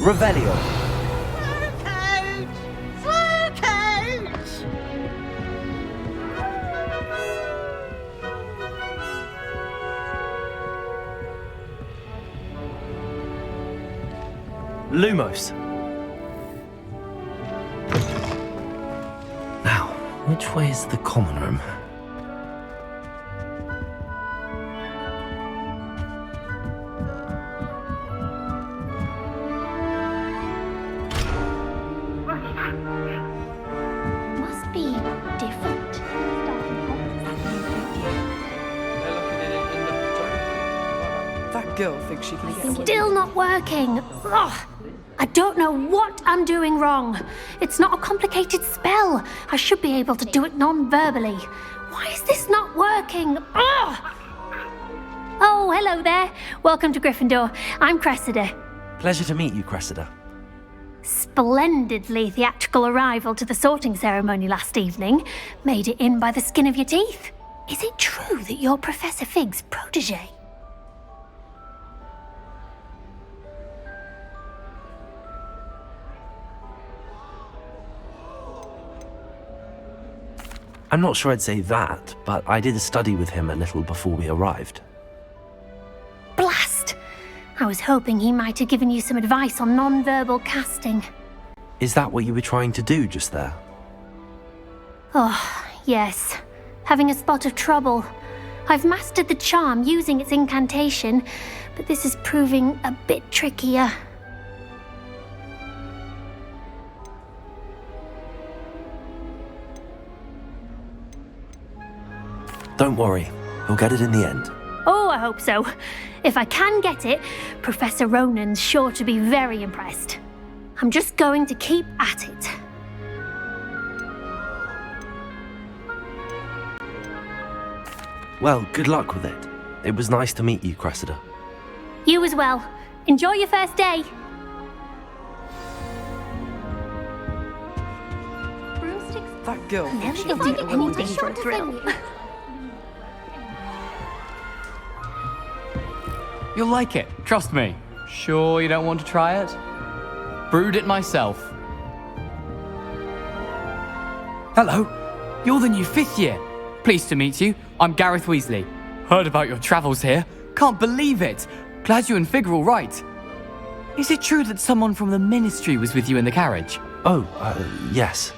Revelio. Lumos. Now, which way is the common room? Must be different. That girl thinks she can get away. Still not working. Ugh. I don't know what I'm doing wrong. It's not a complicated spell. I should be able to do it non-verbally. Why is this not working? Ugh. Oh, hello there. Welcome to Gryffindor. I'm Cressida. Pleasure to meet you, Cressida. Splendidly theatrical arrival to the sorting ceremony last evening. Made it in by the skin of your teeth. Is it true that you're Professor Fig's protege? I'm not sure I'd say that, but I did study with him a little before we arrived. Blast! I was hoping he might have given you some advice on non-verbal casting. Is that what you were trying to do just there? Oh, yes. Having a spot of trouble. I've mastered the charm using its incantation, but this is proving a bit trickier. Don't worry, you'll get it in the end. Oh, I hope so. If I can get it, Professor Ronan's sure to be very impressed. I'm just going to keep at it. Well, good luck with it. It was nice to meet you, Cressida. You as well. Enjoy your first day. That girl thinks she Never can did get away with anything for a thrill. You'll like it, trust me. Sure you don't want to try it? Brewed it myself. Hello, you're the new 5th year. Pleased to meet you. I'm Gareth Weasley. Heard about your travels here. Can't believe it. Glad you and Fig are all right. Is it true that someone from the Ministry was with you in the carriage? Oh, yes.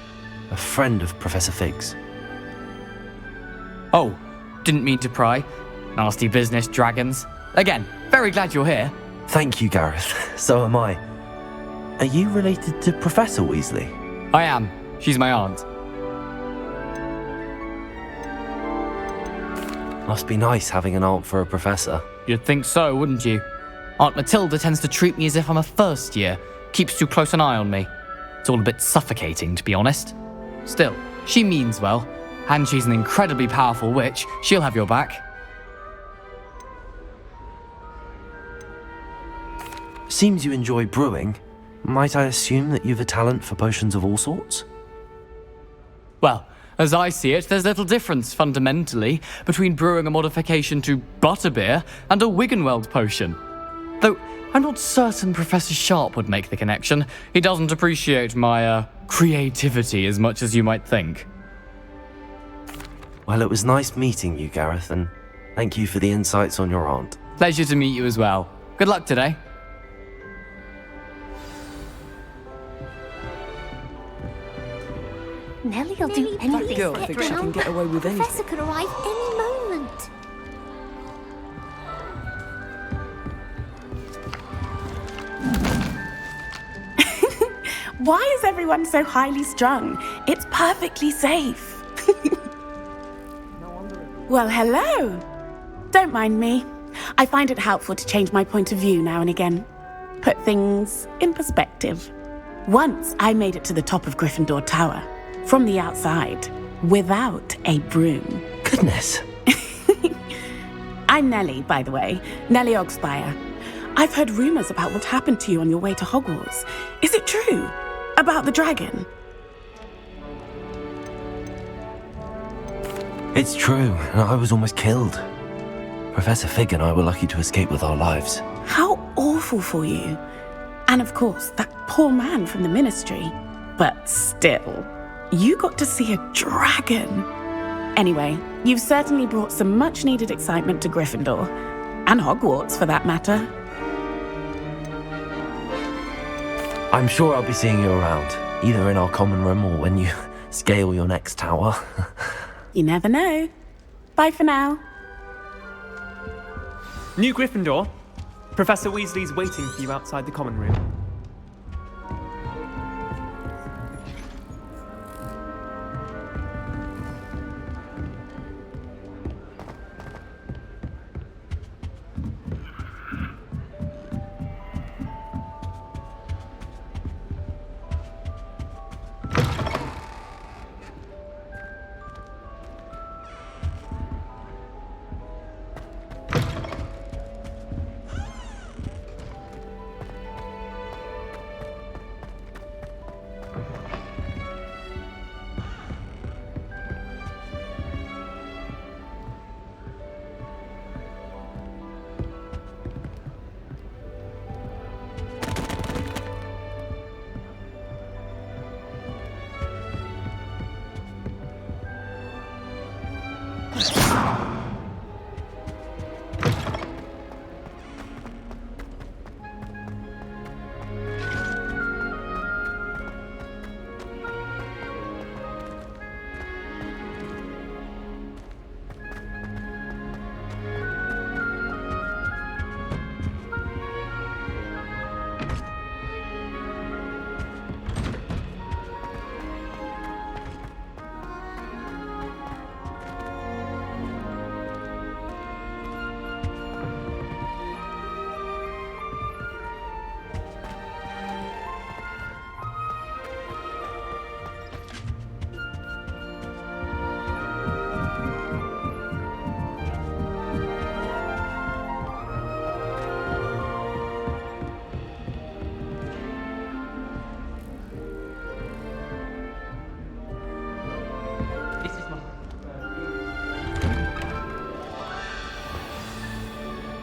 A friend of Professor Fig's. Oh, didn't mean to pry. Nasty business, dragons. Again, very glad you're here. Thank you, Gareth. So am I. Are you related to Professor Weasley? I am. She's my aunt. Must be nice having an aunt for a professor. You'd think so, wouldn't you? Aunt Matilda tends to treat me as if I'm a first year. Keeps too close an eye on me. It's all a bit suffocating, to be honest. Still, she means well. And she's an incredibly powerful witch. She'll have your back. Seems you enjoy brewing. Might I assume that you've a talent for potions of all sorts? Well, as I see it, there's little difference, fundamentally, between brewing a modification to butterbeer and a Wiggenweld potion. Though, I'm not certain Professor Sharp would make the connection. He doesn't appreciate my, creativity as much as you might think. Well, it was nice meeting you, Gareth, and thank you for the insights on your aunt. Pleasure to meet you as well. Good luck today. Nellie'll do That anything girl for a thinks she thrill. can get away with anything. Professor could arrive any moment. Why is everyone so highly strung? It's perfectly safe. Well, hello. Don't mind me. I find it helpful to change my point of view now and again. Put things in perspective. Once I made it to the top of Gryffindor Tower, from the outside, without a broom. Goodness. I'm Nellie, by the way, Nellie Ogspire. I've heard rumors about what happened to you on your way to Hogwarts. Is it true? About the dragon? It's true, and I was almost killed. Professor Fig and I were lucky to escape with our lives. How awful for you. And of course, that poor man from the Ministry. But still, you got to see a dragon. Anyway, you've certainly brought some much-needed excitement to Gryffindor. And Hogwarts, for that matter. I'm sure I'll be seeing you around, either in our common room or when you scale your next tower. You never know. Bye for now. New Gryffindor. Professor Weasley's waiting for you outside the common room.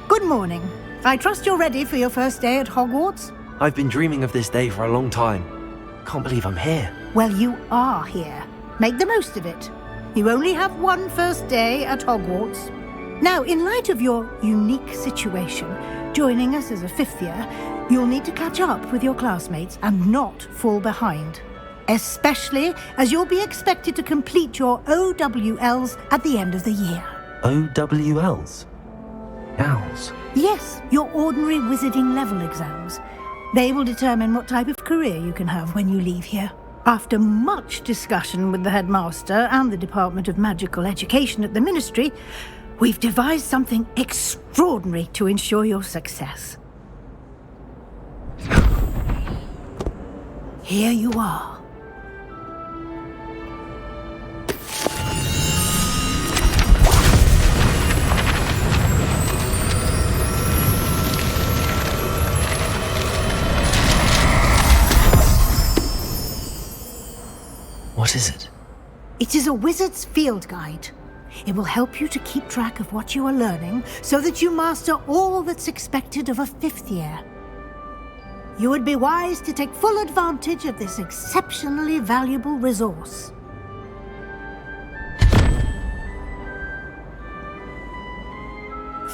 Good morning. I trust you're ready for your first day at Hogwarts? I've been dreaming of this day for a long time. Can't believe I'm here. Well, you are here. Make the most of it. You only have one first day at Hogwarts. Now, in light of your unique situation, joining us as a fifth year, you'll need to catch up with your classmates and not fall behind. Especially as you'll be expected to complete your OWLs at the end of the year. OWLs? Owls? Yes, your ordinary wizarding level exams. They will determine what type of career you can have when you leave here. After much discussion with the headmaster and the Department of Magical Education at the Ministry, we've devised something extraordinary to ensure your success. Here you are. What is it? It is a wizard's field guide. It will help you to keep track of what you are learning so that you master all that's expected of a fifth year. You would be wise to take full advantage of this exceptionally valuable resource.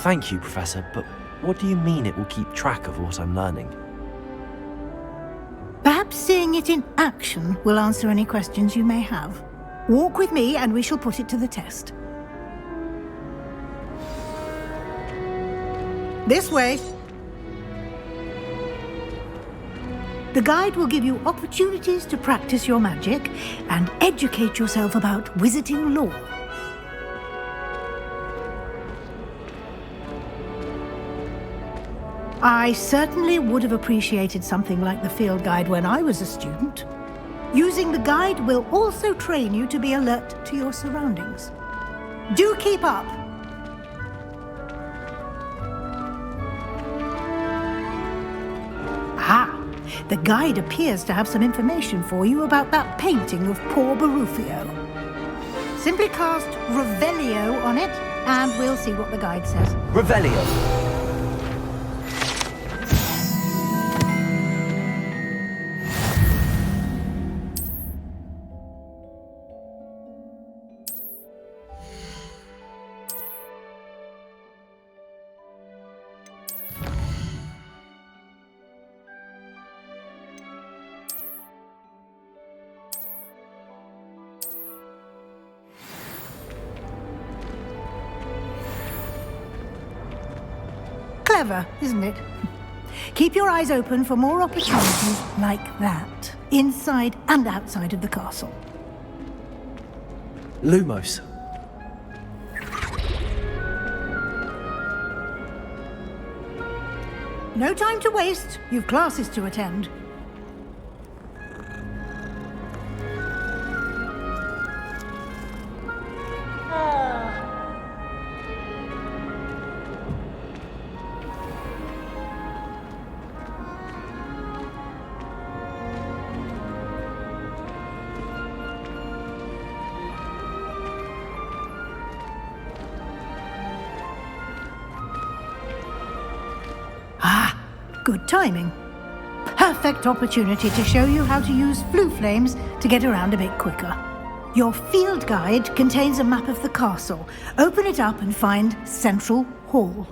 Thank you, Professor, but what do you mean it will keep track of what I'm learning? Perhaps seeing it in action will answer any questions you may have. Walk with me and we shall put it to the test. This way. The guide will give you opportunities to practice your magic and educate yourself about wizarding lore. I certainly would have appreciated something like the field guide when I was a student. Using the guide will also train you to be alert to your surroundings. Do keep up! Ah, the guide appears to have some information for you about that painting of poor Barufio. Simply cast Revelio on it, and we'll see what the guide says. Revelio! Clever, isn't it? Keep your eyes open for more opportunities like that, inside and outside of the castle. Lumos. No time to waste. You've classes to attend. Good timing. Perfect opportunity to show you how to use flue flames to get around a bit quicker. Your field guide contains a map of the castle. Open it up and find Central Hall.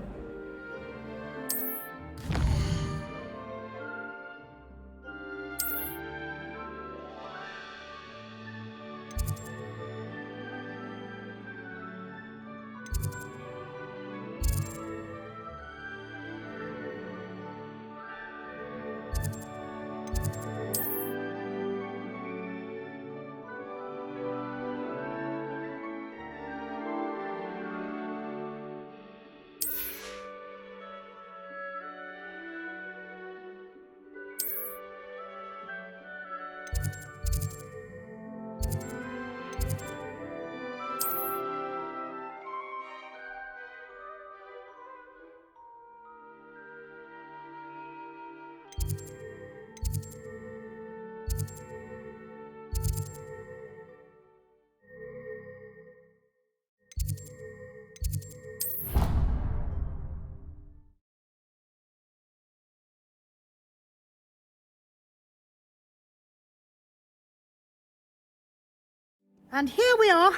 And here we are.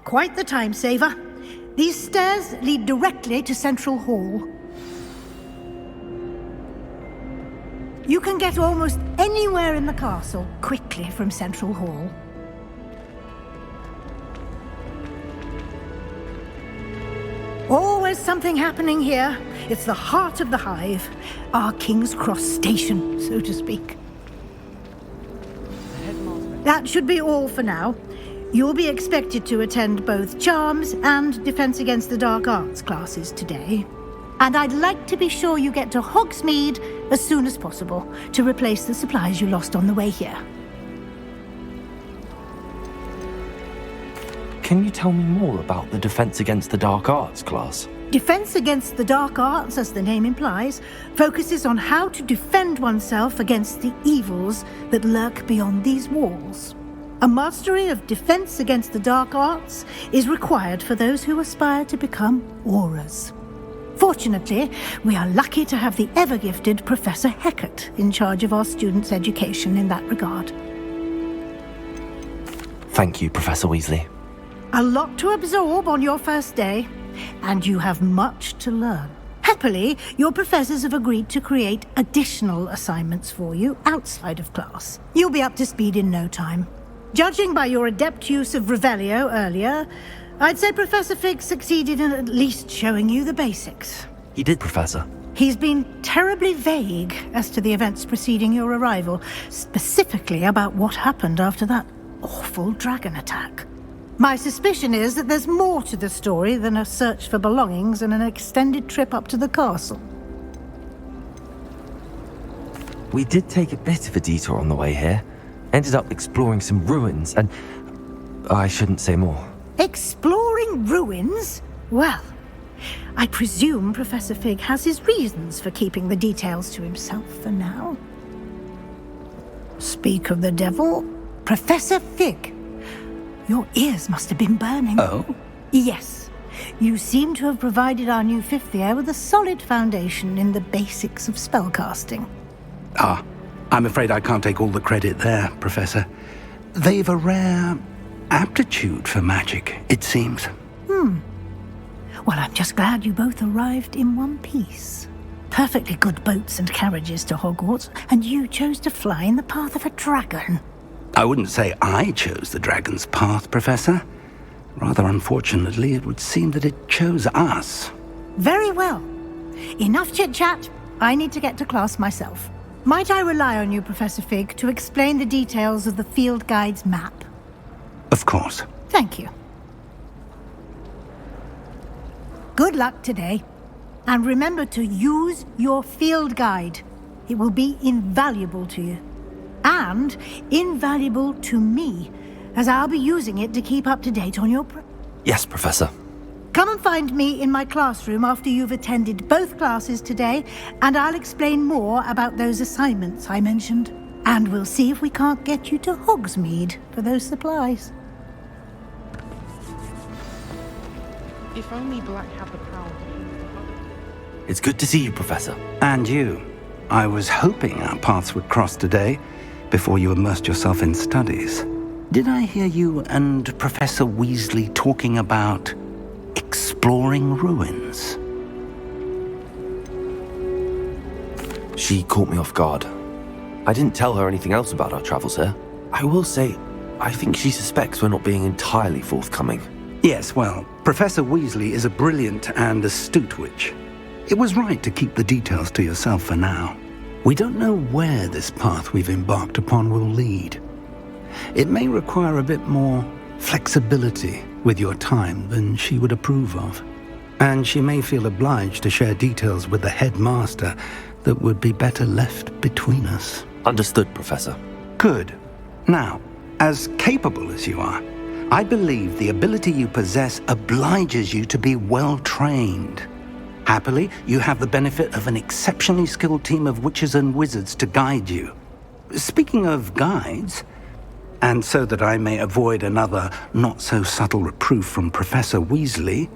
Quite the time saver. These stairs lead directly to Central Hall. You can get almost anywhere in the castle quickly from Central Hall. Always something happening here. It's the heart of the hive. Our King's Cross station, so to speak. That should be all for now. You'll be expected to attend both Charms and Defense Against the Dark Arts classes today. And I'd like to be sure you get to Hogsmeade as soon as possible to replace the supplies you lost on the way here. Can you tell me more about the Defense Against the Dark Arts class? Defense Against the Dark Arts, as the name implies, focuses on how to defend oneself against the evils that lurk beyond these walls. A mastery of Defense Against the Dark Arts is required for those who aspire to become Aurors. Fortunately, we are lucky to have the ever-gifted Professor Hecat in charge of our students' education in that regard. Thank you, Professor Weasley. A lot to absorb on your first day, and you have much to learn. Happily, your professors have agreed to create additional assignments for you outside of class. You'll be up to speed in no time. Judging by your adept use of Revelio earlier, I'd say Professor Fig succeeded in at least showing you the basics. He did, Professor. He's been terribly vague as to the events preceding your arrival, specifically about what happened after that awful dragon attack. My suspicion is that there's more to the story than a search for belongings and an extended trip up to the castle. We did take a bit of a detour on the way here. Ended up exploring some ruins and... I shouldn't say more. Exploring ruins? Well, I presume Professor Fig has his reasons for keeping the details to himself for now. Speak of the devil, Professor Fig. Your ears must have been burning. Oh? Yes. You seem to have provided our new fifth year with a solid foundation in the basics of spellcasting. Ah, I'm afraid I can't take all the credit there, Professor. They've a rare aptitude for magic, it seems. Well, I'm just glad you both arrived in one piece. Perfectly good boats and carriages to Hogwarts, and you chose to fly in the path of a dragon. I wouldn't say I chose the dragon's path, Professor. Rather unfortunately, it would seem that it chose us. Very well. enough chit-chat. I need to get to class myself. Might I rely on you, Professor Fig, to explain the details of the field guide's map? Of course. Thank you. Good luck today. And remember to use your field guide. It will be invaluable to you. And invaluable to me, as I'll be using it to keep up to date on your Yes, Professor. Come and find me in my classroom after you've attended both classes today, and I'll explain more about those assignments I mentioned. And we'll see if we can't get you to Hogsmeade for those supplies. If only Black had the power. It's good to see you, Professor. And you. I was hoping our paths would cross today, before you immersed yourself in studies. Did I hear you and Professor Weasley talking about exploring ruins? She caught me off guard. I didn't tell her anything else about our travels here. I will say, I think she suspects we're not being entirely forthcoming. Yes, well, Professor Weasley is a brilliant and astute witch. It was right to keep the details to yourself for now. We don't know where this path we've embarked upon will lead. It may require a bit more flexibility with your time than she would approve of. And she may feel obliged to share details with the headmaster that would be better left between us. Understood, Professor. Good. Now, as capable as you are, I believe the ability you possess obliges you to be well trained. Happily, you have the benefit of an exceptionally skilled team of witches and wizards to guide you. Speaking of guides, and so that I may avoid another not-so-subtle reproof from Professor Weasley,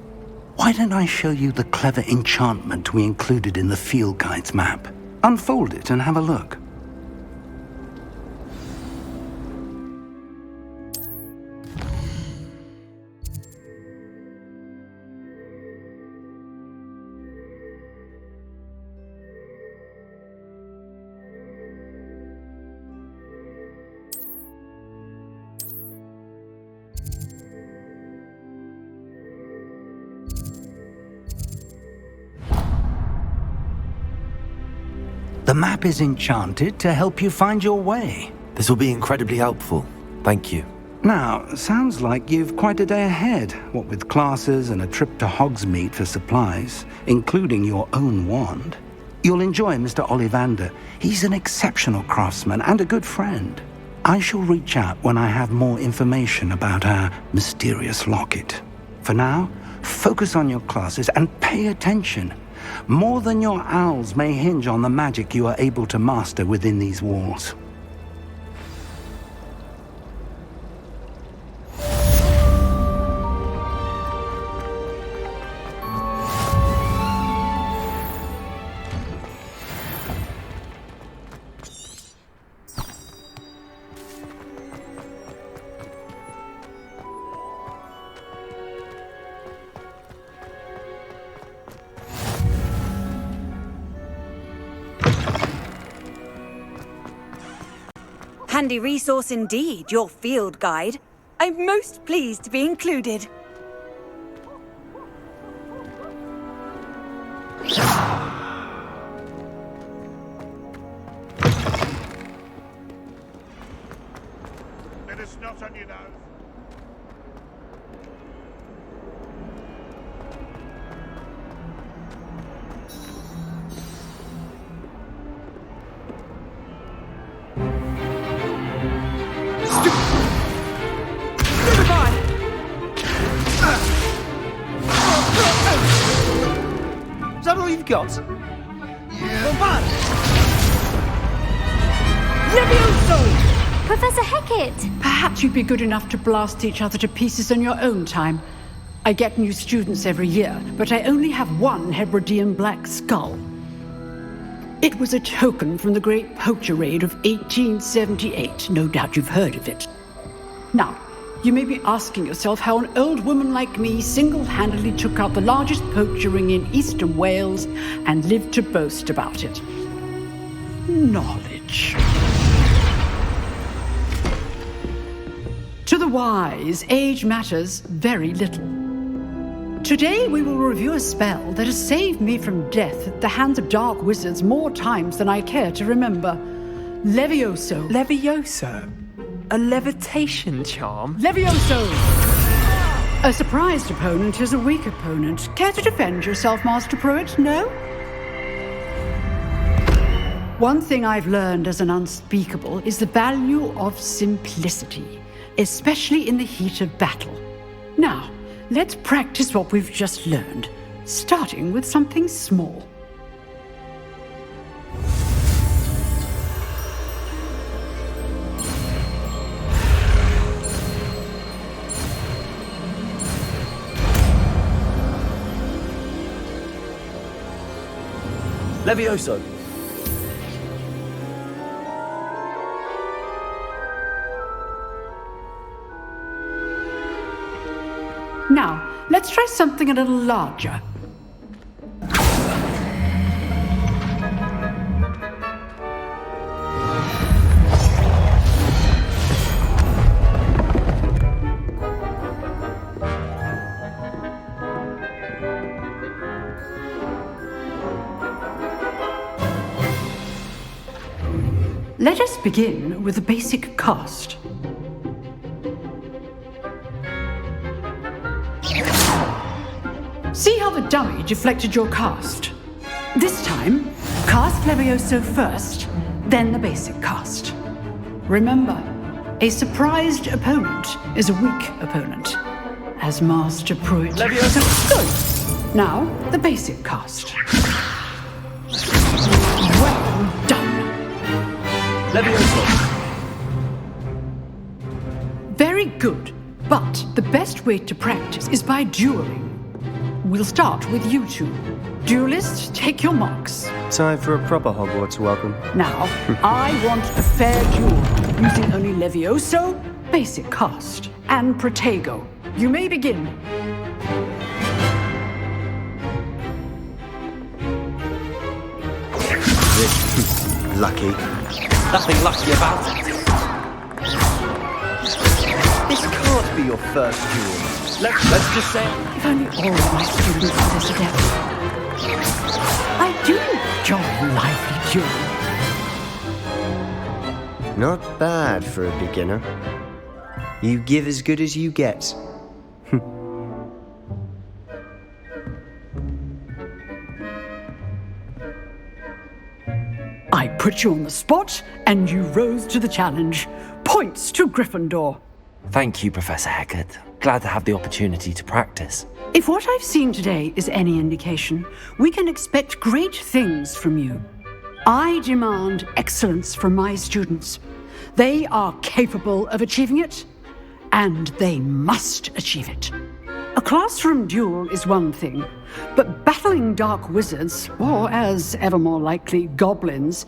why don't I show you the clever enchantment we included in the field guide's map? Unfold it and have a look. The map is enchanted to help you find your way. This will be incredibly helpful. Thank you. Now, sounds like you've quite a day ahead, what with classes and a trip to Hogsmeade for supplies, including your own wand. You'll enjoy Mr. Ollivander. He's an exceptional craftsman and a good friend. I shall reach out when I have more information about our mysterious locket. For now, focus on your classes and pay attention. More than your owls may hinge on the magic you are able to master within these walls. Handy resource indeed, your field guide. I'm most pleased to be included. Bit of snot on your nose. Is that all you've got? Professor Hecat! Perhaps you'd be good enough to blast each other to pieces in your own time. I get new students every year, but I only have one Hebridean black skull. It was a token from the Great Poacher Raid of 1878. No doubt you've heard of it. Now, you may be asking yourself how an old woman like me single-handedly took out the largest poacher ring in eastern Wales and lived to boast about it. Knowledge. To the wise, age matters very little. Today we will review a spell that has saved me from death at the hands of dark wizards more times than I care to remember. Levioso. Levioso? A levitation charm? Levioso! A surprised opponent is a weak opponent. Care to defend yourself, Master Pruitt? No? One thing I've learned as an unspeakable is the value of simplicity, especially in the heat of battle. Now, let's practice what we've just learned, starting with something small. Levioso! Now, let's try something a little larger. Let us begin with a basic cast. See how the dummy deflected your cast? This time, cast Levioso first, then the basic cast. Remember, a surprised opponent is a weak opponent, as Master Pruitt. Levioso! Good. Now, the basic cast. Well done. Levioso! Very good, but the best way to practice is by dueling. We'll start with you two. Duelists, take your marks. Time for a proper Hogwarts welcome. Now, I want a fair duel, using only Levioso, basic cast, and Protego. You may begin. Lucky. Nothing lucky about it. This can't be your first duel. Let's just say... If only all of my students were this adept. I do enjoy lively dueling. Not bad for a beginner. You give as good as you get. I put you on the spot, and you rose to the challenge. Points to Gryffindor. Thank you, Professor Hecat. Glad to have the opportunity to practice. If what I've seen today is any indication, we can expect great things from you. I demand excellence from my students. They are capable of achieving it, and they must achieve it. A classroom duel is one thing, but battling dark wizards, or as ever more likely, goblins,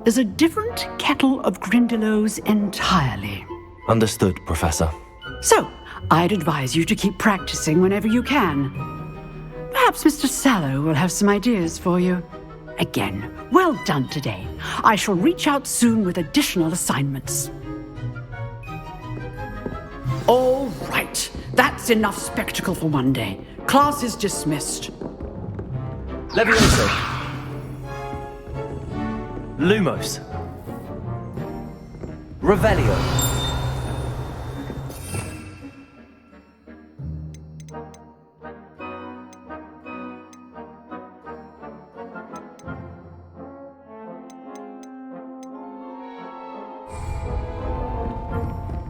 is a different kettle of Grindylows entirely. Understood, Professor. So, I'd advise you to keep practicing whenever you can. Perhaps Mr. Sallow will have some ideas for you. Again, well done today. I shall reach out soon with additional assignments. All right, that's enough spectacle for one day. Class is dismissed. Levioso! Lumos! Revelio!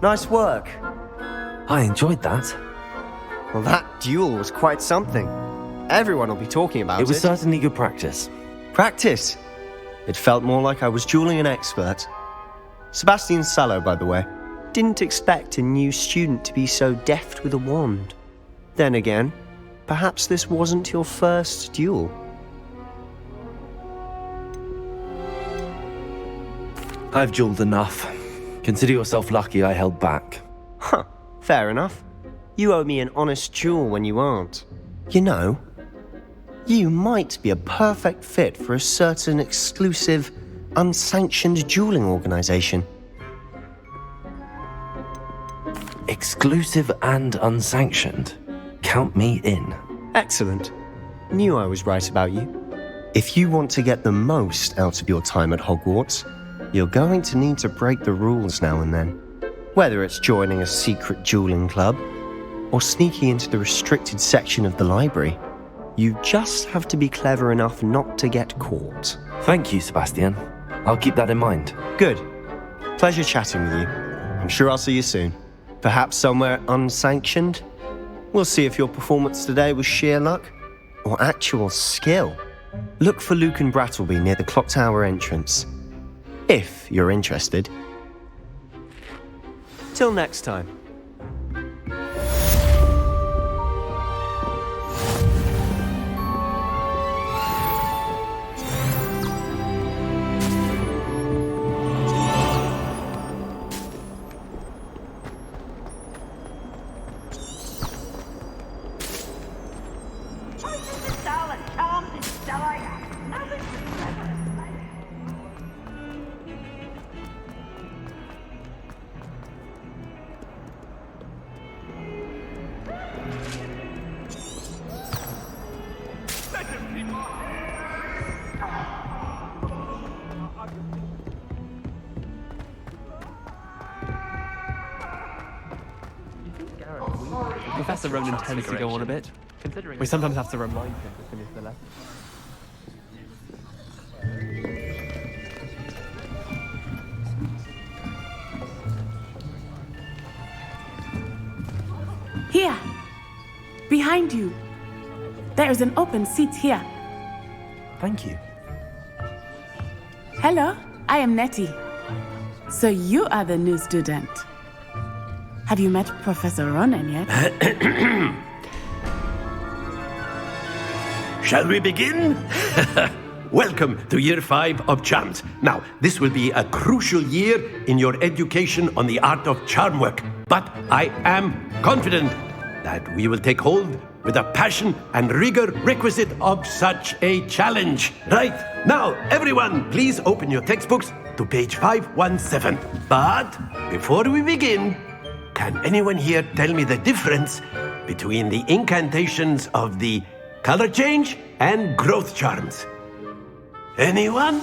Nice work. I enjoyed that. Well, that duel was quite something. Everyone will be talking about it. It was certainly good practice. Practice? It felt more like I was dueling an expert. Sebastian Sallow, by the way. Didn't expect a new student to be so deft with a wand. Then again, perhaps this wasn't your first duel. I've dueled enough. Consider yourself lucky I held back. Huh, fair enough. You owe me an honest duel when you aren't. You know, you might be a perfect fit for a certain exclusive, unsanctioned dueling organization. Exclusive and unsanctioned? Count me in. Excellent. Knew I was right about you. If you want to get the most out of your time at Hogwarts, you're going to need to break the rules now and then. Whether it's joining a secret dueling club or sneaking into the restricted section of the library, you just have to be clever enough not to get caught. Thank you, Sebastian. I'll keep that in mind. Good. Pleasure chatting with you. I'm sure I'll see you soon. Perhaps somewhere unsanctioned? We'll see if your performance today was sheer luck or actual skill. Look for Luke and Brattleby near the clock tower entrance, if you're interested. Till next time. Professor Ronan tends to go on a bit. We sometimes have to remind him to finish the lesson. Here! Behind you! There is an open seat here. Thank you. Hello, I am Nettie. So you are the new student. Have you met Professor Ronan yet? Shall we begin? Welcome to Year 5 of Charms. Now, this will be a crucial year in your education on the art of charm work. But I am confident that we will take hold with the passion and rigor requisite of such a challenge. Right, now, everyone, please open your textbooks to page 517. But before we begin, can anyone here tell me the difference between the incantations of the color change and growth charms? Anyone?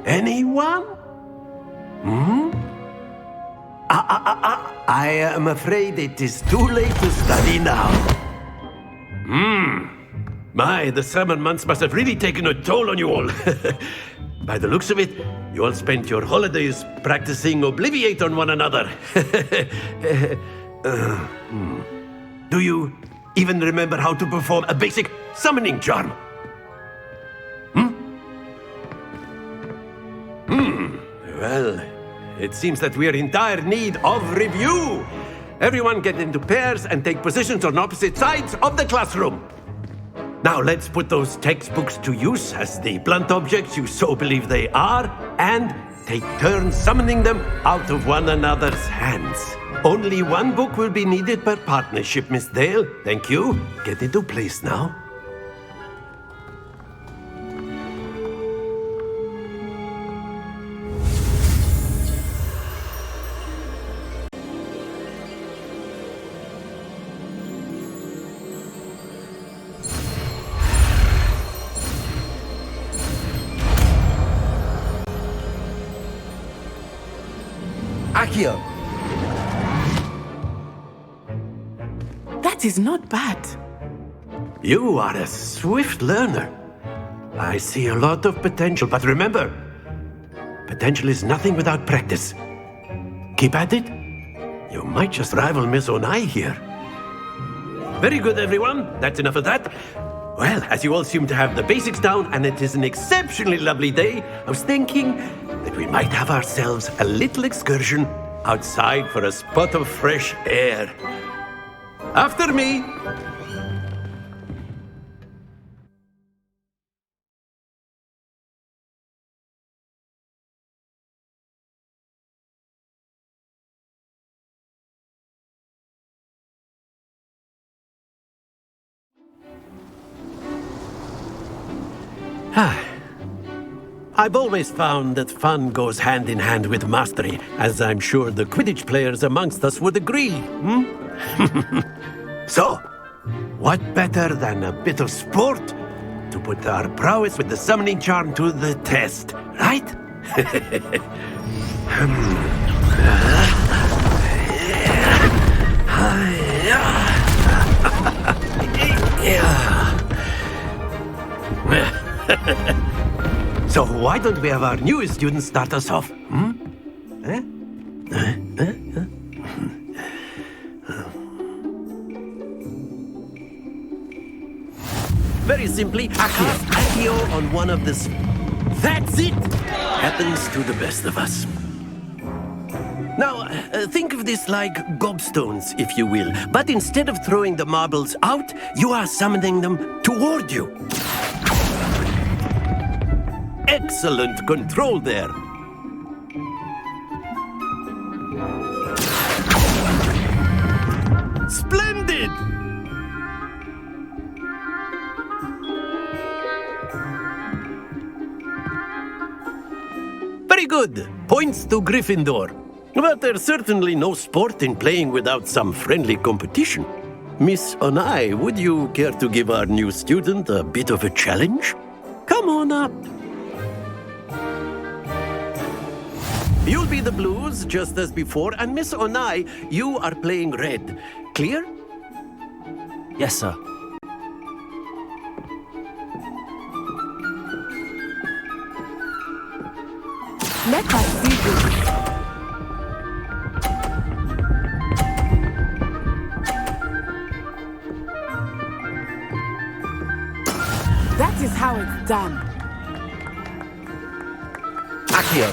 Anyone? I am afraid it is too late to study now. My, the summer months must have really taken a toll on you all. By the looks of it, you all spent your holidays practicing Obliviate on one another. Do you even remember how to perform a basic summoning charm? Well, it seems that we are in dire need of review. Everyone get into pairs and take positions on opposite sides of the classroom. Now let's put those textbooks to use as the blunt objects you so believe they are, and take turns summoning them out of one another's hands. Only one book will be needed per partnership, Miss Dale. Thank you. Get into place now. Accio! That is not bad. You are a swift learner. I see a lot of potential, but remember, potential is nothing without practice. Keep at it. You might just rival Miss Onai here. Very good, everyone. That's enough of that. Well, as you all seem to have the basics down, and it is an exceptionally lovely day, I was thinking that we might have ourselves a little excursion outside for a spot of fresh air. After me. I've always found that fun goes hand in hand with mastery, as I'm sure the Quidditch players amongst us would agree. So, what better than a bit of sport to put our prowess with the summoning charm to the test, right? So why don't we have our newest student start us off? Very simply, cast Accio on one of the... That's it! Happens to the best of us. Now, think of this like gobstones, if you will. But instead of throwing the marbles out, you are summoning them toward you. Excellent control there. Splendid! Very good. Points to Gryffindor. But there's certainly no sport in playing without some friendly competition. Miss Onai, would you care to give our new student a bit of a challenge? Come on up. You'll be the blues, just as before, and Miss Onai, you are playing red. Clear? Yes, sir. Let us see this. That is how it's done. Accio.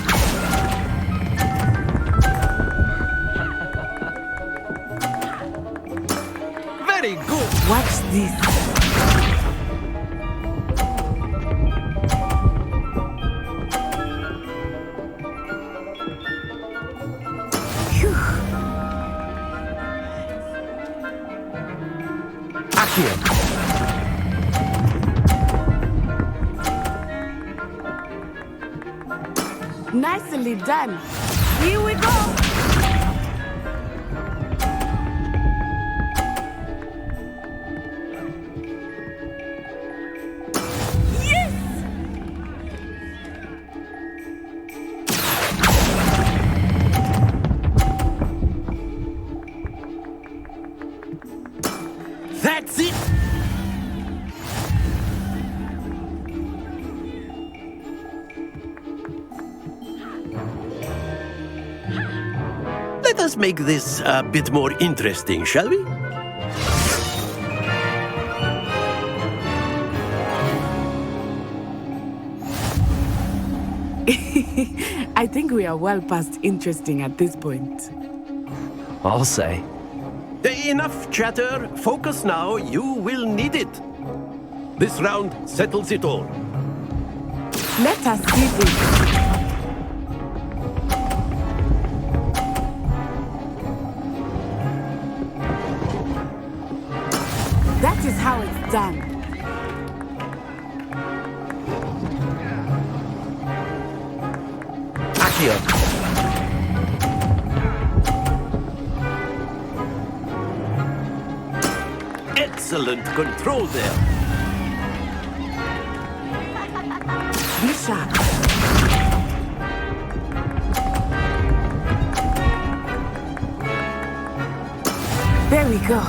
Very good. Watch this. Accio. Nicely done. Here we go. Yes! That's it! Let us make this a bit more interesting, shall we? I think we are well past interesting at this point. I'll say. Enough chatter. Focus now. You will need it. This round settles it all. Let us see this. That is how it's done. Accio. Excellent control there. Be sharp. There we go.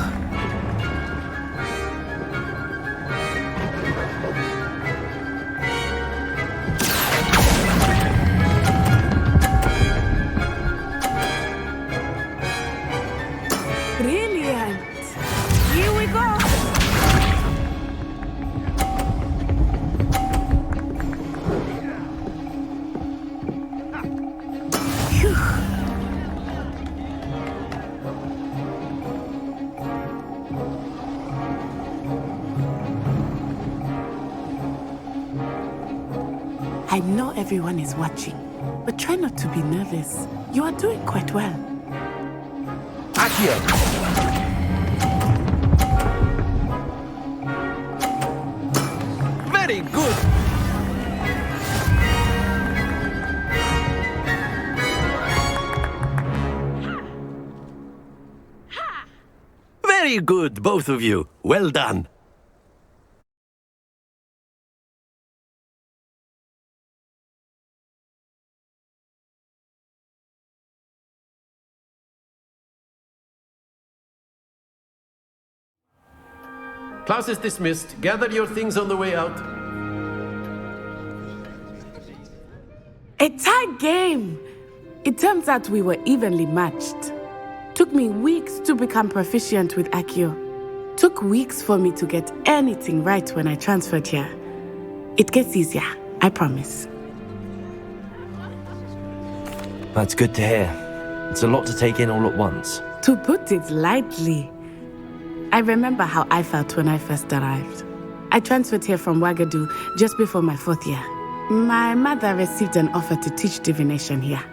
Brilliant. Here we go. Phew. I know everyone is watching, but try not to be nervous. You are doing quite well. Accio. Very good. Very Very good, both of you. Well done. Class is dismissed. Gather your things on the way out. A tight game! It turns out we were evenly matched. Took me weeks to become proficient with Accio. Took weeks for me to get anything right when I transferred here. It gets easier, I promise. That's good to hear. It's a lot to take in all at once. To put it lightly, I remember how I felt when I first arrived. I transferred here from Wagadu just before my 4th year. My mother received an offer to teach divination here.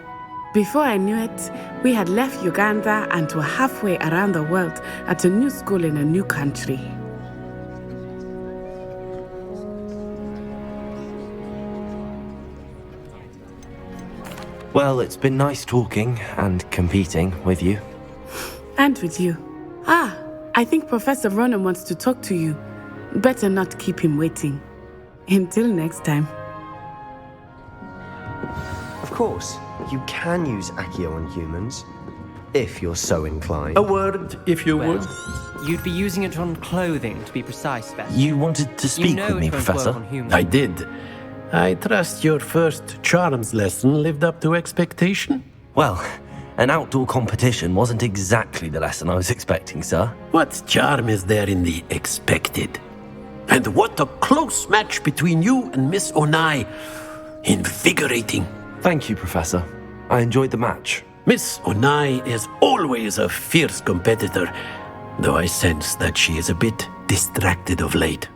Before I knew it, we had left Uganda and were halfway around the world at a new school in a new country. Well, it's been nice talking and competing with you. And with you. I think Professor Ronan wants to talk to you. Better not keep him waiting. Until next time. Of course, you can use Accio on humans, if you're so inclined. A word, if you would. You'd be using it on clothing, to be precise, Beth. You wanted to speak with me, Professor? I did. I trust your first charms lesson lived up to expectation? Well, an outdoor competition wasn't exactly the lesson I was expecting, sir. What charm is there in the expected? And what a close match between you and Miss Onai. Invigorating. Thank you, Professor. I enjoyed the match. Miss Onai is always a fierce competitor, though I sense that she is a bit distracted of late.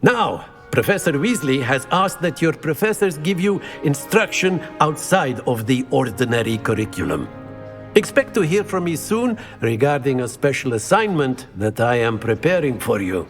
Now, Professor Weasley has asked that your professors give you instruction outside of the ordinary curriculum. Expect to hear from me soon regarding a special assignment that I am preparing for you.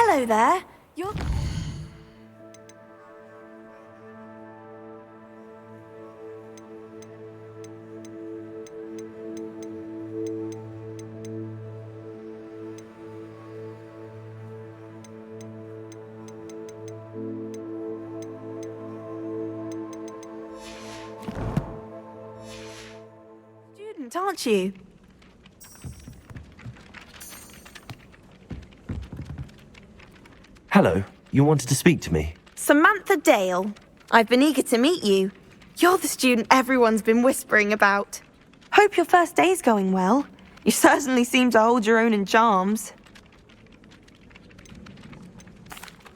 Hello there. You're... student, aren't you? Hello, you wanted to speak to me? Samantha Dale. I've been eager to meet you. You're the student everyone's been whispering about. Hope your first day's going well. You certainly seem to hold your own in charms.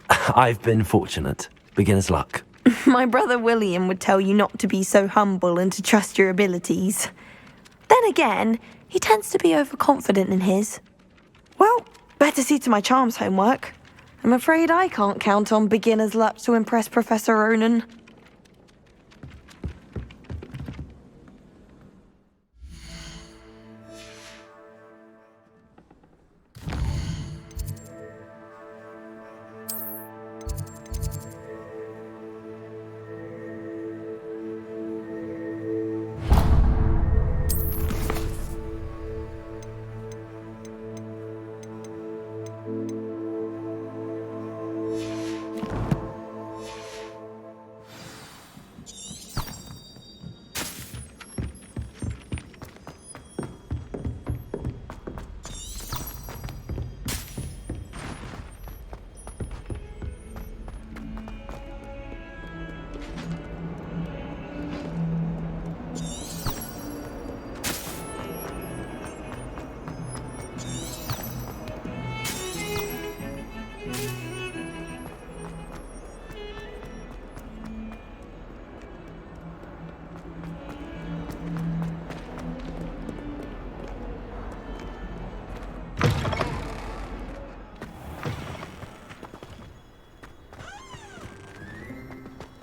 I've been fortunate. Beginner's luck. My brother William would tell you not to be so humble and to trust your abilities. Then again, he tends to be overconfident in his. Well, better see to my charms homework. I'm afraid I can't count on beginner's luck to impress Professor Ronan.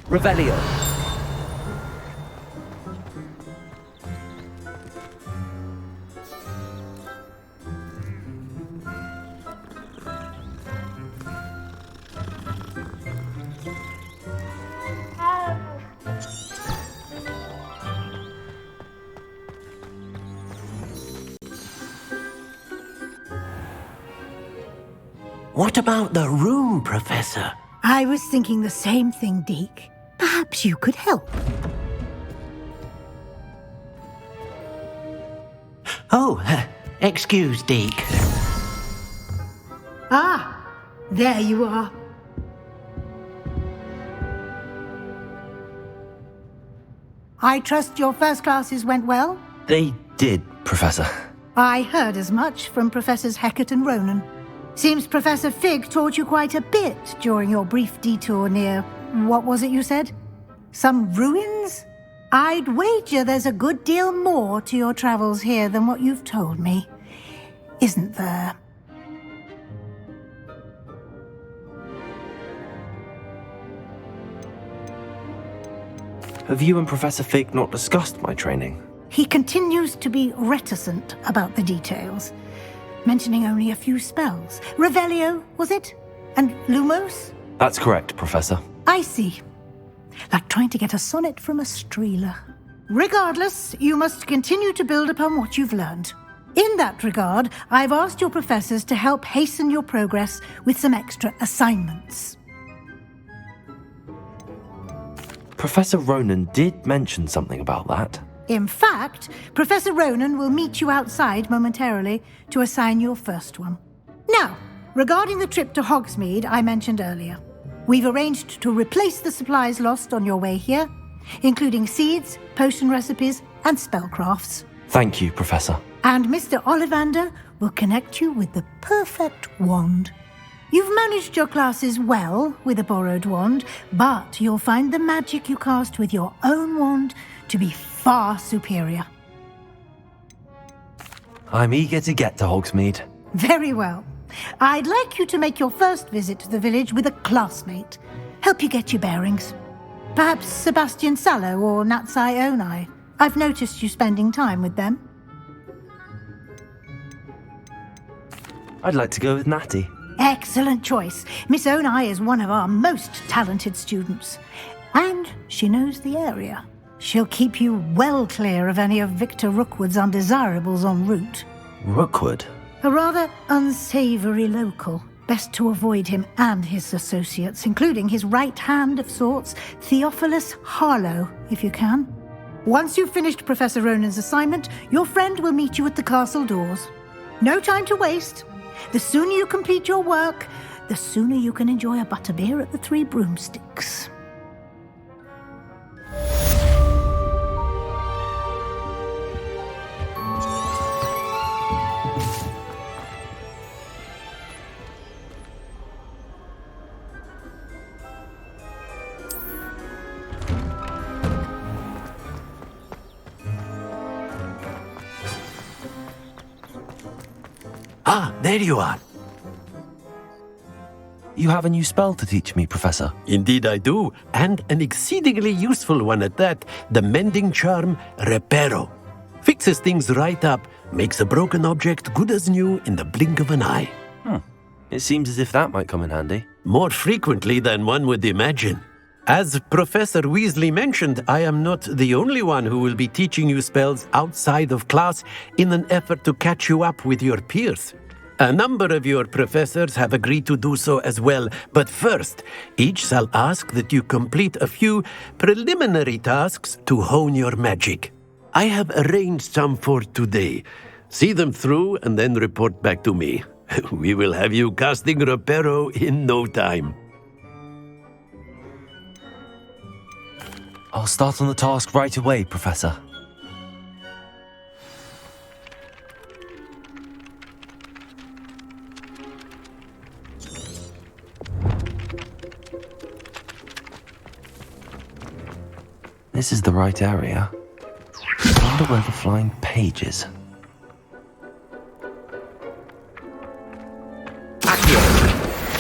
Revelio. What about the room, Professor? I was thinking the same thing, Deke. Perhaps you could help. Oh, excuse, Deke. Ah, there you are. I trust your first classes went well? They did, Professor. I heard as much from Professors Hecat and Ronan. Seems Professor Fig taught you quite a bit during your brief detour near... what was it you said? Some ruins? I'd wager there's a good deal more to your travels here than what you've told me. Isn't there? Have you and Professor Fig not discussed my training? He continues to be reticent about the details, mentioning only a few spells. Revelio, was it? And Lumos? That's correct, Professor. I see. Like trying to get a sonnet from a streeler. Regardless, you must continue to build upon what you've learned. In that regard, I've asked your professors to help hasten your progress with some extra assignments. Professor Ronan did mention something about that. In fact, Professor Ronan will meet you outside momentarily to assign your first one. Now, regarding the trip to Hogsmeade I mentioned earlier, we've arranged to replace the supplies lost on your way here, including seeds, potion recipes, and spellcrafts. Thank you, Professor. And Mr. Ollivander will connect you with the perfect wand. You've managed your classes well with a borrowed wand, but you'll find the magic you cast with your own wand to be far superior. I'm eager to get to Hogsmeade. Very well. I'd like you to make your first visit to the village with a classmate. Help you get your bearings. Perhaps Sebastian Sallow or Natsai Onai. I've noticed you spending time with them. I'd like to go with Natty. Excellent choice. Miss Onai is one of our most talented students. And she knows the area. She'll keep you well clear of any of Victor Rookwood's undesirables en route. Rookwood? A rather unsavoury local. Best to avoid him and his associates, including his right hand of sorts, Theophilus Harlow, if you can. Once you've finished Professor Ronan's assignment, your friend will meet you at the castle doors. No time to waste. The sooner you complete your work, the sooner you can enjoy a butterbeer at the Three Broomsticks. Ah, there you are. You have a new spell to teach me, Professor. Indeed I do, and an exceedingly useful one at that. The mending charm, Reparo. Fixes things right up, makes a broken object good as new in the blink of an eye. It seems as if that might come in handy. More frequently than one would imagine. As Professor Weasley mentioned, I am not the only one who will be teaching you spells outside of class in an effort to catch you up with your peers. A number of your professors have agreed to do so as well, but first, each shall ask that you complete a few preliminary tasks to hone your magic. I have arranged some for today. See them through and then report back to me. We will have you casting Reparo in no time. I'll start on the task right away, Professor. This is the right area. I wonder where the flying page is.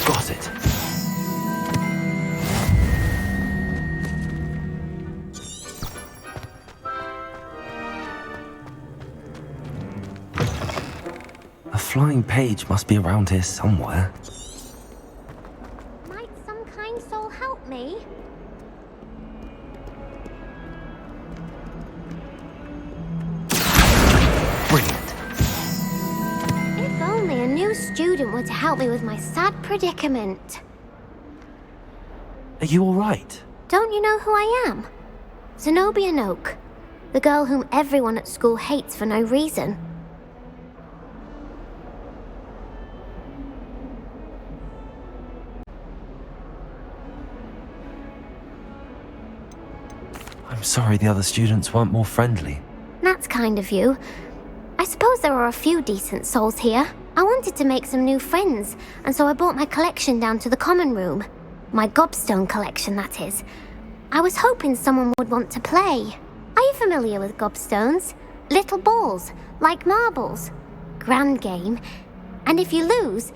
Got it. A flying page must be around here somewhere. Might some kind soul help me? Brilliant. If only a new student were to help me with my sad predicament. Are you all right? Don't you know who I am? Zenobia Noak, the girl whom everyone at school hates for no reason. I'm sorry the other students weren't more friendly. That's kind of you. I suppose there are a few decent souls here. I wanted to make some new friends, and so I brought my collection down to the common room. My gobstone collection, that is. I was hoping someone would want to play. Are you familiar with gobstones? Little balls, like marbles. Grand game. And if you lose...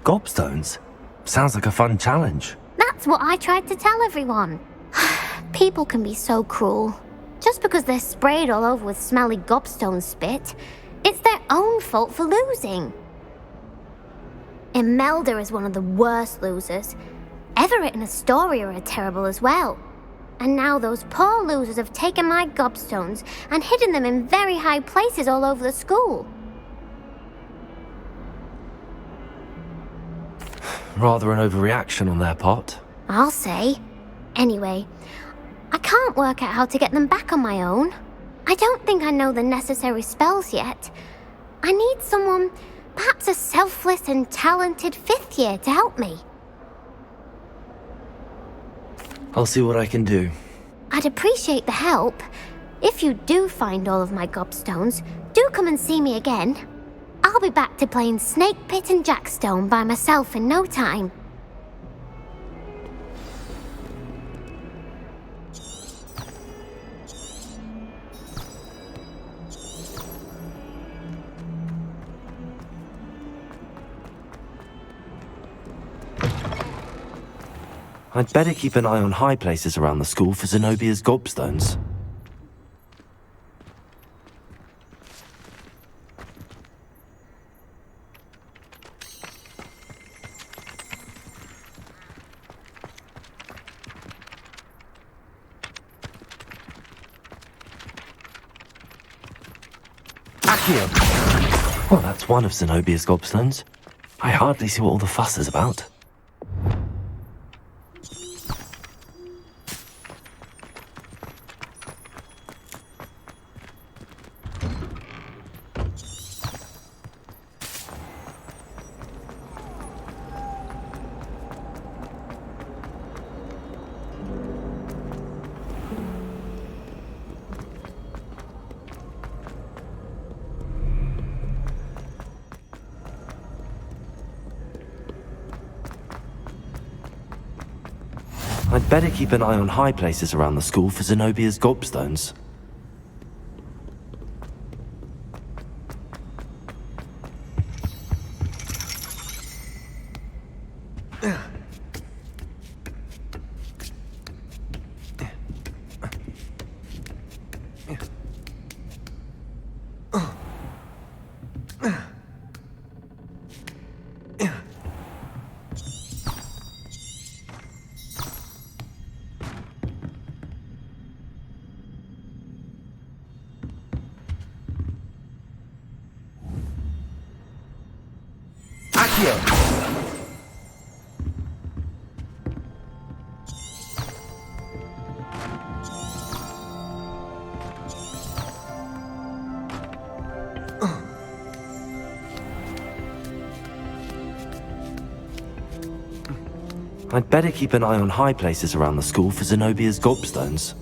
Gobstones? Sounds like a fun challenge. That's what I tried to tell everyone. People can be so cruel. Just because they're sprayed all over with smelly gobstone spit, it's their own fault for losing. Imelda is one of the worst losers. Everett and Astoria are terrible as well. And now those poor losers have taken my gobstones and hidden them in very high places all over the school. Rather an overreaction on their part. I'll say. Anyway, I can't work out how to get them back on my own. I don't think I know the necessary spells yet. I need someone, perhaps a selfless and talented fifth year to help me. I'll see what I can do. I'd appreciate the help. If you do find all of my gobstones, do come and see me again. I'll be back to playing Snake Pit and Jackstone by myself in no time. I'd better keep an eye on high places around the school for Zenobia's gobstones. Accio! Well, that's one of Zenobia's gobstones. I hardly see what all the fuss is about. I'd better keep an eye on high places around the school for Zenobia's gobstones. I'd better keep an eye on high places around the school for Zenobia's gobstones.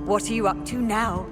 What are you up to now?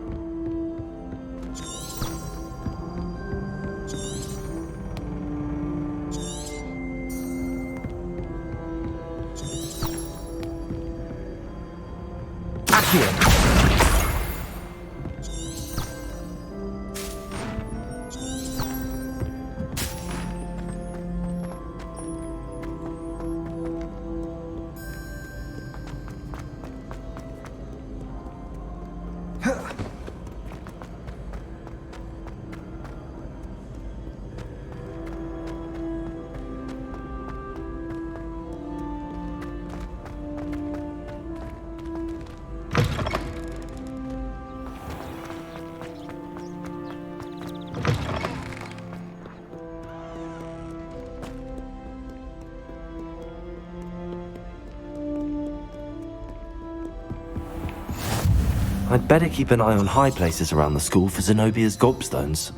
I'd better keep an eye on high places around the school for Zenobia's gobstones.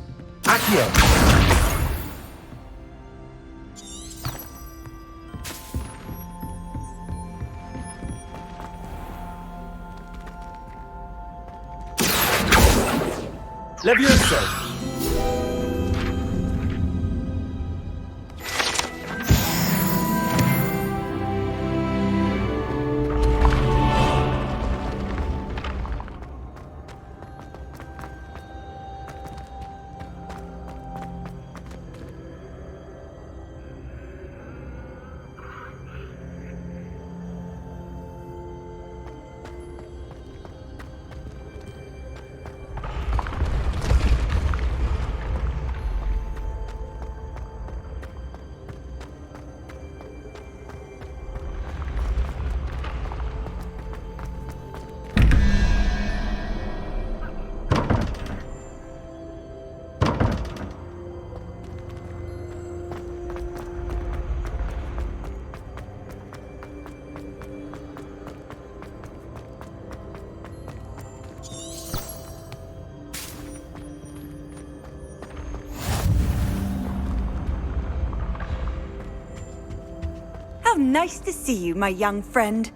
Levioso! How nice to see you, my young friend.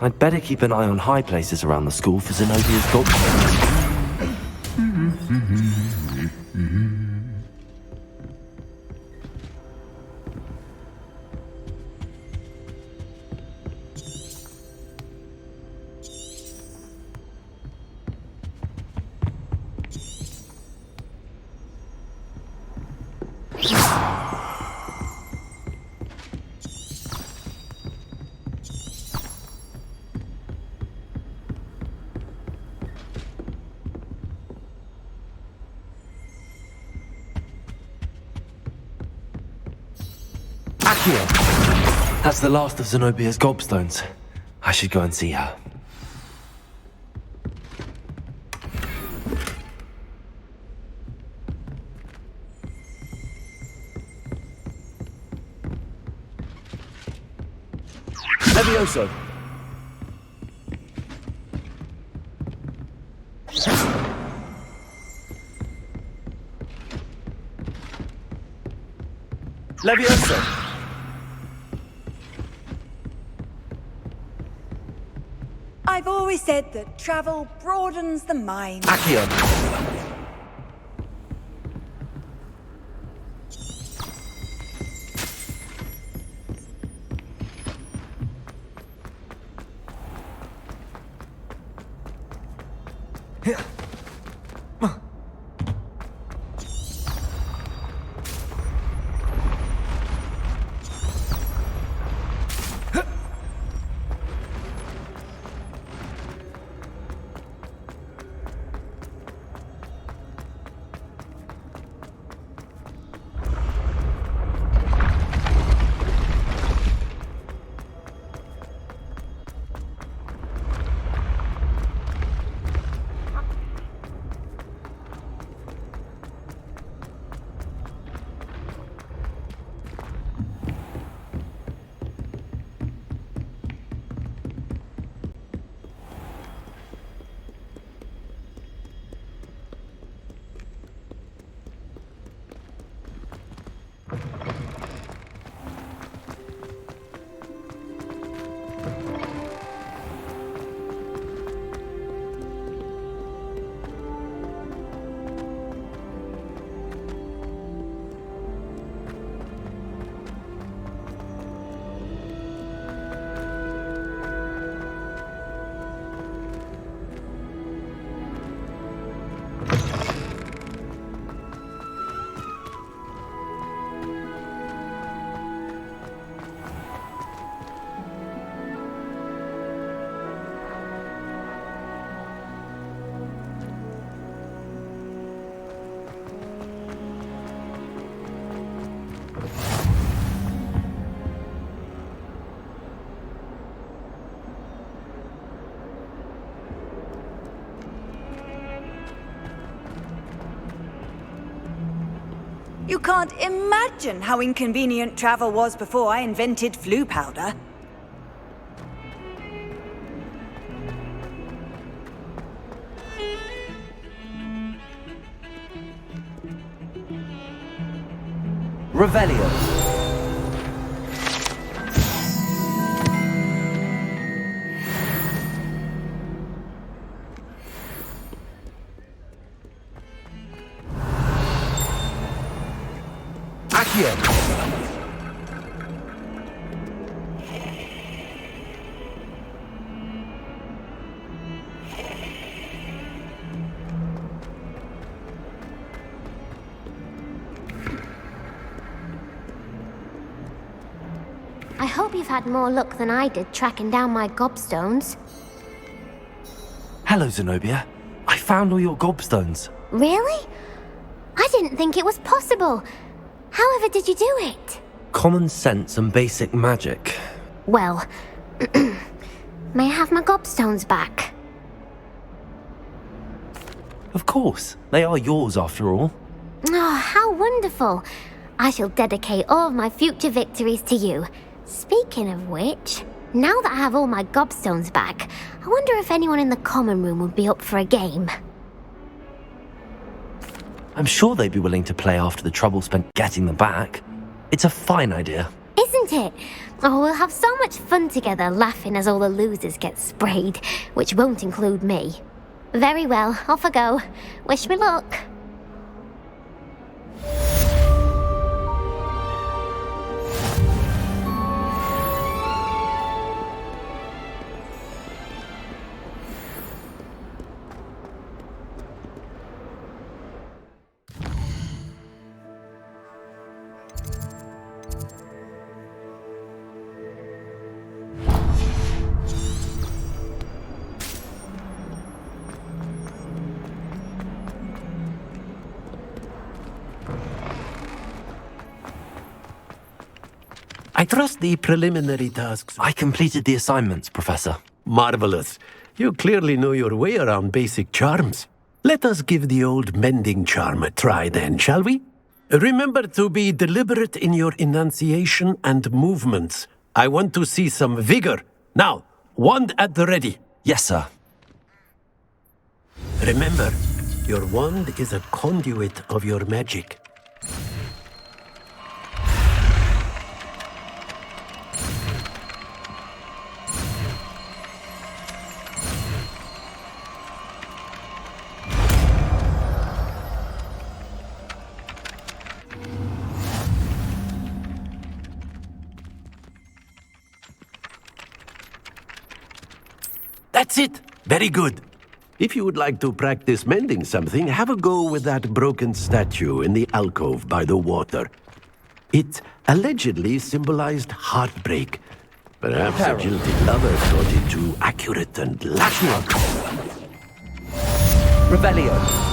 I'd better keep an eye on high places around the school for Zenobia's gobstones. Accio! That's the last of Zenobia's gobstones. I should go and see her. Levioso! Levioso! I've always said that travel broadens the mind. Accio! You can't imagine how inconvenient travel was before I invented flu powder. Revelio. Accio. I hope you've had more luck than I did tracking down my gobstones. Hello, Zenobia. I found all your gobstones. Really? I didn't think it was possible. However did you do it? Common sense and basic magic. Well, may I have my gobstones back? Of course. They are yours after all. Oh, how wonderful. I shall dedicate all of my future victories to you. Speaking of which, now that I have all my gobstones back, I wonder if anyone in the common room would be up for a game. I'm sure they'd be willing to play after the trouble spent getting them back. It's a fine idea. Isn't it? Oh, we'll have so much fun together laughing as all the losers get sprayed, which won't include me. Very well, off I go. Wish me luck. I trust the preliminary tasks. I completed the assignments, Professor. Marvelous. You clearly know your way around basic charms. Let us give the old mending charm a try then, shall we? Remember to be deliberate in your enunciation and movements. I want to see some vigor. Now, wand at the ready. Yes, sir. Remember, your wand is a conduit of your magic. That's it! Very good. If you would like to practice mending something, have a go with that broken statue in the alcove by the water. It allegedly symbolized heartbreak. Perhaps a jilted lover thought it too accurate and lashing. Revelio.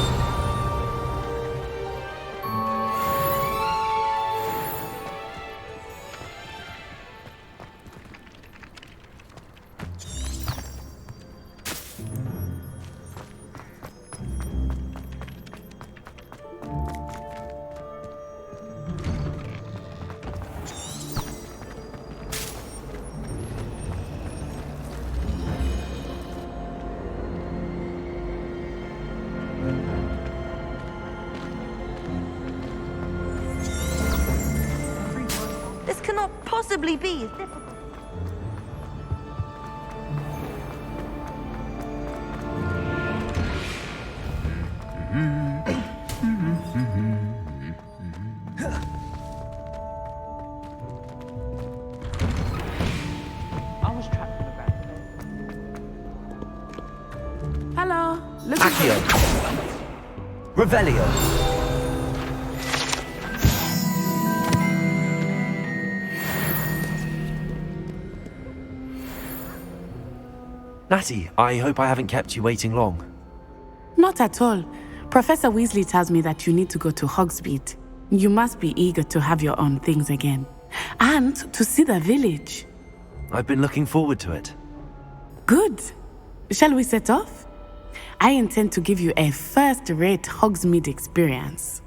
This cannot possibly be as difficult. I was trapped in the back. Hello. Look Accio. Revelio. Natty, I hope I haven't kept you waiting long. Not at all. Professor Weasley tells me that you need to go to Hogsmeade. You must be eager to have your own things again. And to see the village. I've been looking forward to it. Good. Shall we set off? I intend to give you a first-rate Hogsmeade experience.